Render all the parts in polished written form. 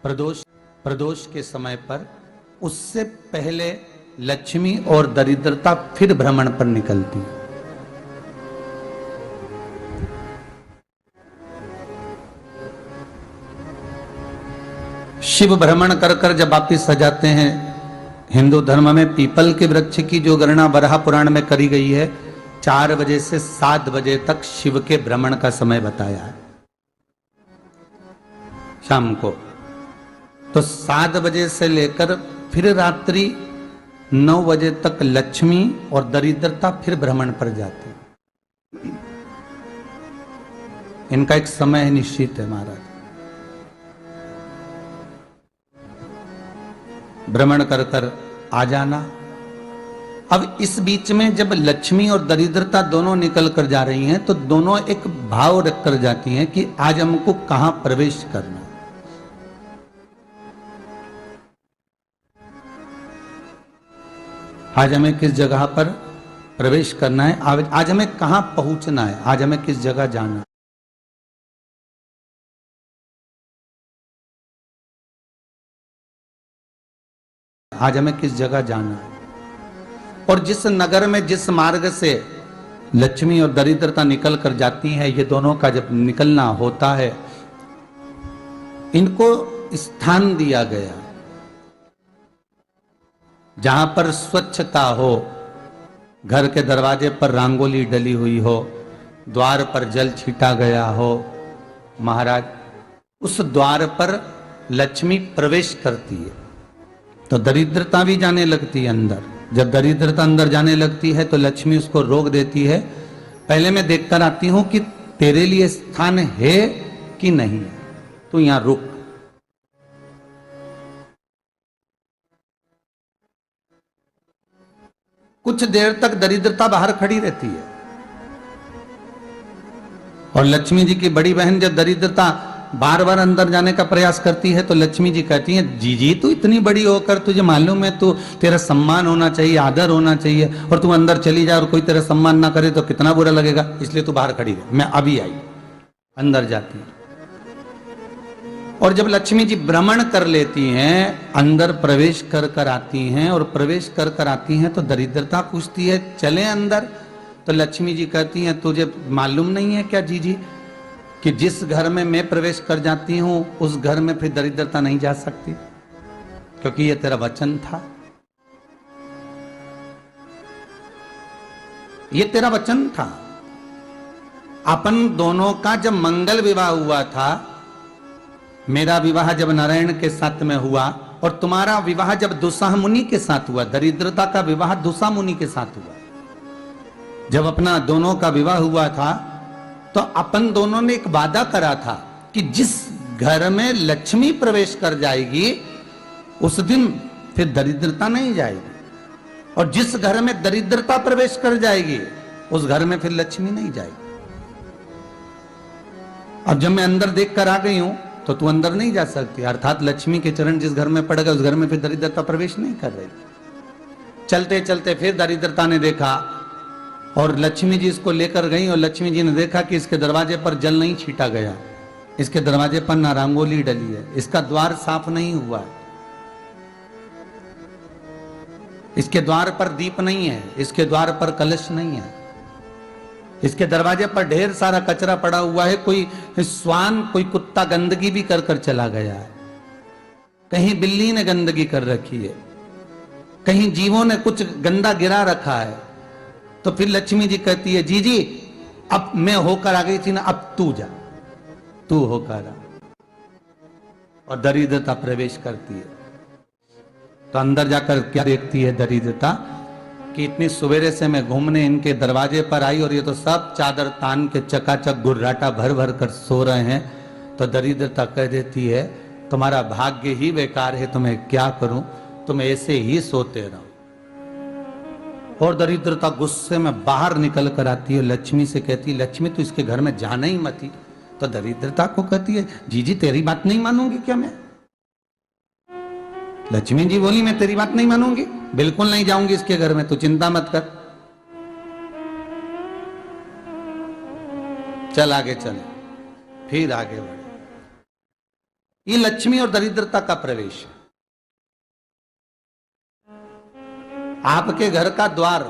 प्रदोष प्रदोष के समय पर उससे पहले लक्ष्मी और दरिद्रता फिर भ्रमण पर निकलती है। शिव भ्रमण कर कर जब वापिस आ जाते हैं, हिंदू धर्म में पीपल के वृक्ष की जो गणना वराह पुराण में करी गई है, 4 बजे से 7 बजे तक शिव के भ्रमण का समय बताया है शाम को। तो 7 बजे से लेकर फिर रात्रि 9 बजे तक लक्ष्मी और दरिद्रता फिर भ्रमण पर जाती है। इनका एक समय निश्चित है महाराज। भ्रमण कर कर आ जाना। अब इस बीच में जब लक्ष्मी और दरिद्रता दोनों निकल कर जा रही हैं, तो दोनों एक भाव रख कर जाती हैं कि आज हमको कहां प्रवेश करना, आज हमें किस जगह पर प्रवेश करना है, आज हमें कहां पहुंचना है, आज हमें किस जगह जाना है। आज हमें किस जगह जाना है। और जिस नगर में जिस मार्ग से लक्ष्मी और दरिद्रता निकल कर जाती है, ये दोनों का जब निकलना होता है, इनको स्थान दिया गया जहां पर स्वच्छता हो, घर के दरवाजे पर रंगोली डली हुई हो, द्वार पर जल छीटा गया हो। महाराज, उस द्वार पर लक्ष्मी प्रवेश करती है तो दरिद्रता भी जाने लगती है अंदर। जब दरिद्रता अंदर जाने लगती है तो लक्ष्मी उसको रोक देती है, पहले मैं देखकर आती हूं कि तेरे लिए स्थान है कि नहीं है, तू यहां रुक। कुछ देर तक दरिद्रता बाहर खड़ी रहती है और लक्ष्मी जी की बड़ी बहन जब दरिद्रता बार बार अंदर जाने का प्रयास करती है तो लक्ष्मी जी कहती हैं, जीजी तू इतनी बड़ी होकर तुझे मालूम है तू तेरा सम्मान होना चाहिए, आदर होना चाहिए, और तू अंदर चली जा और कोई तेरा सम्मान ना करे तो कितना बुरा लगेगा, इसलिए तू बाहर खड़ी रहे, मैं अभी आई। अंदर जाती है और जब लक्ष्मी जी भ्रमण कर लेती हैं, अंदर प्रवेश कर कर आती हैं, और प्रवेश कर कर आती हैं तो दरिद्रता पूछती है चले अंदर। तो लक्ष्मी जी कहती हैं, तुझे मालूम नहीं है क्या जीजी कि जिस घर में मैं प्रवेश कर जाती हूं उस घर में फिर दरिद्रता नहीं जा सकती, क्योंकि ये तेरा वचन था, ये तेरा वचन था। अपन दोनों का जब मंगल विवाह हुआ था, मेरा विवाह जब नारायण के साथ में हुआ और तुम्हारा विवाह जब दुसाह मुनि के साथ हुआ, दरिद्रता का विवाह दुसा मुनि के साथ हुआ। जब अपना दोनों का विवाह हुआ था तो अपन दोनों ने एक वादा करा था कि जिस घर में लक्ष्मी प्रवेश कर जाएगी उस दिन फिर दरिद्रता नहीं जाएगी, और जिस घर में दरिद्रता प्रवेश कर जाएगी उस घर में फिर लक्ष्मी नहीं जाएगी। अब जब मैं अंदर देख कर आ गई हूं तो तू अंदर नहीं जा सकती, अर्थात लक्ष्मी के चरण जिस घर में पड़ गए उस घर में फिर दरिद्रता प्रवेश नहीं कर रही। चलते चलते फिर दरिद्रता ने देखा और लक्ष्मी जी इसको लेकर गई, और लक्ष्मी जी ने देखा कि इसके दरवाजे पर जल नहीं छीटा गया, इसके दरवाजे पर ना रंगोली डली है, इसका द्वार साफ नहीं हुआ है, इसके द्वार पर दीप नहीं है, इसके द्वार पर कलश नहीं है, इसके दरवाजे पर ढेर सारा कचरा पड़ा हुआ है, कोई श्वान कोई कुत्ता गंदगी भी कर कर चला गया है, कहीं बिल्ली ने गंदगी कर रखी है, कहीं जीवों ने कुछ गंदा गिरा रखा है। तो फिर लक्ष्मी जी कहती है, जी जी अब मैं होकर आ गई थी ना, अब तू जा, तू होकर आ। और दरिद्रता प्रवेश करती है तो अंदर जाकर क्या देखती है दरिद्रता कि इतनी सवेरे से मैं घूमने इनके दरवाजे पर आई और ये तो सब चादर तान के चकाचक गुर्राटा भर भर कर सो रहे हैं। तो दरिद्रता कह देती है, तुम्हारा भाग्य ही बेकार है, तुम्हें क्या करूं, तुम ऐसे ही सोते रहो। और दरिद्रता गुस्से में बाहर निकल कर आती है, लक्ष्मी से कहती है, लक्ष्मी तू इसके घर में जाना ही मत ही। तो दरिद्रता को कहती है, जीजी तेरी बात नहीं मानूंगी क्या मैं? लक्ष्मी जी बोली, मैं तेरी बात नहीं मानूंगी, बिल्कुल नहीं जाऊंगी इसके घर में, तू चिंता मत कर, चल आगे चले। फिर आगे बढ़े। ये लक्ष्मी और दरिद्रता का प्रवेश है। आपके घर का द्वार,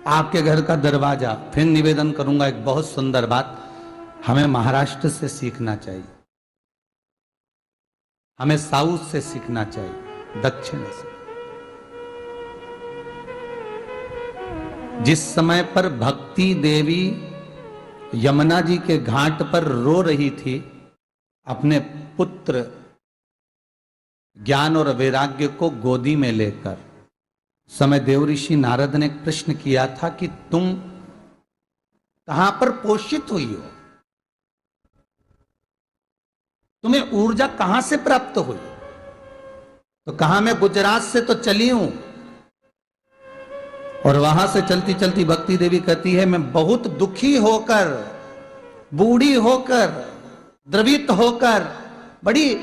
आपके घर का दरवाजा। फिर निवेदन करूंगा एक बहुत सुंदर बात, हमें महाराष्ट्र से सीखना चाहिए, हमें साउथ से सीखना चाहिए, दक्षिण से। जिस समय पर भक्ति देवी यमुना जी के घाट पर रो रही थी अपने पुत्र ज्ञान और वैराग्य को गोदी में लेकर, समय देवऋषि नारद ने एक प्रश्न किया था कि तुम कहां पर पोषित हुई हो, तुम्हें ऊर्जा कहां से प्राप्त हुई? तो कहा मैं गुजरात से तो चली हूं। और वहां से चलती चलती भक्ति देवी कहती है मैं बहुत दुखी होकर, बूढ़ी होकर, द्रवित होकर, बड़ी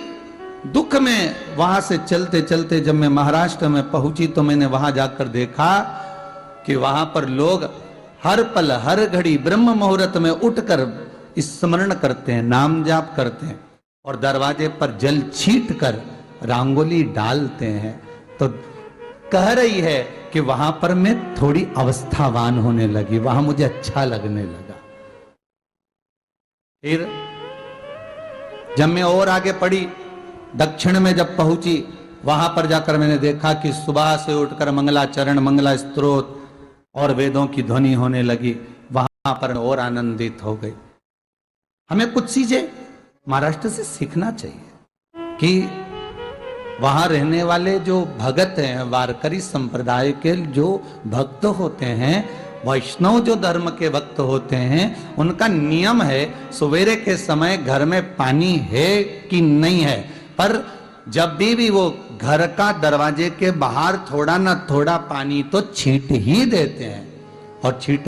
दुख में वहां से चलते चलते जब मैं महाराष्ट्र में पहुंची तो मैंने वहां जाकर देखा कि वहां पर लोग हर पल हर घड़ी ब्रह्म मुहूर्त में उठकर स्मरण करते हैं, नाम जाप करते हैं और दरवाजे पर जल छीट कर रंगोली डालते हैं। तो कह रही है कि वहां पर मैं थोड़ी अवस्थावान होने लगी, वहां मुझे अच्छा लगने लगा। फिर जब मैं और आगे पढ़ी, दक्षिण में जब पहुंची, वहां पर जाकर मैंने देखा कि सुबह से उठकर मंगलाचरण, मंगला स्तोत्र और वेदों की ध्वनि होने लगी। वहां पर और आनंदित हो गई। हमें कुछ चीजें महाराष्ट्र से सीखना चाहिए कि वहां रहने वाले जो भगत हैं, वारकरी संप्रदाय के जो भक्त होते हैं, वैष्णव जो धर्म के भक्त होते हैं, उनका नियम है सवेरे के समय घर में पानी है कि नहीं है, पर जब भी वो घर का दरवाजे के बाहर थोड़ा ना थोड़ा पानी तो छींट ही देते हैं। और छींट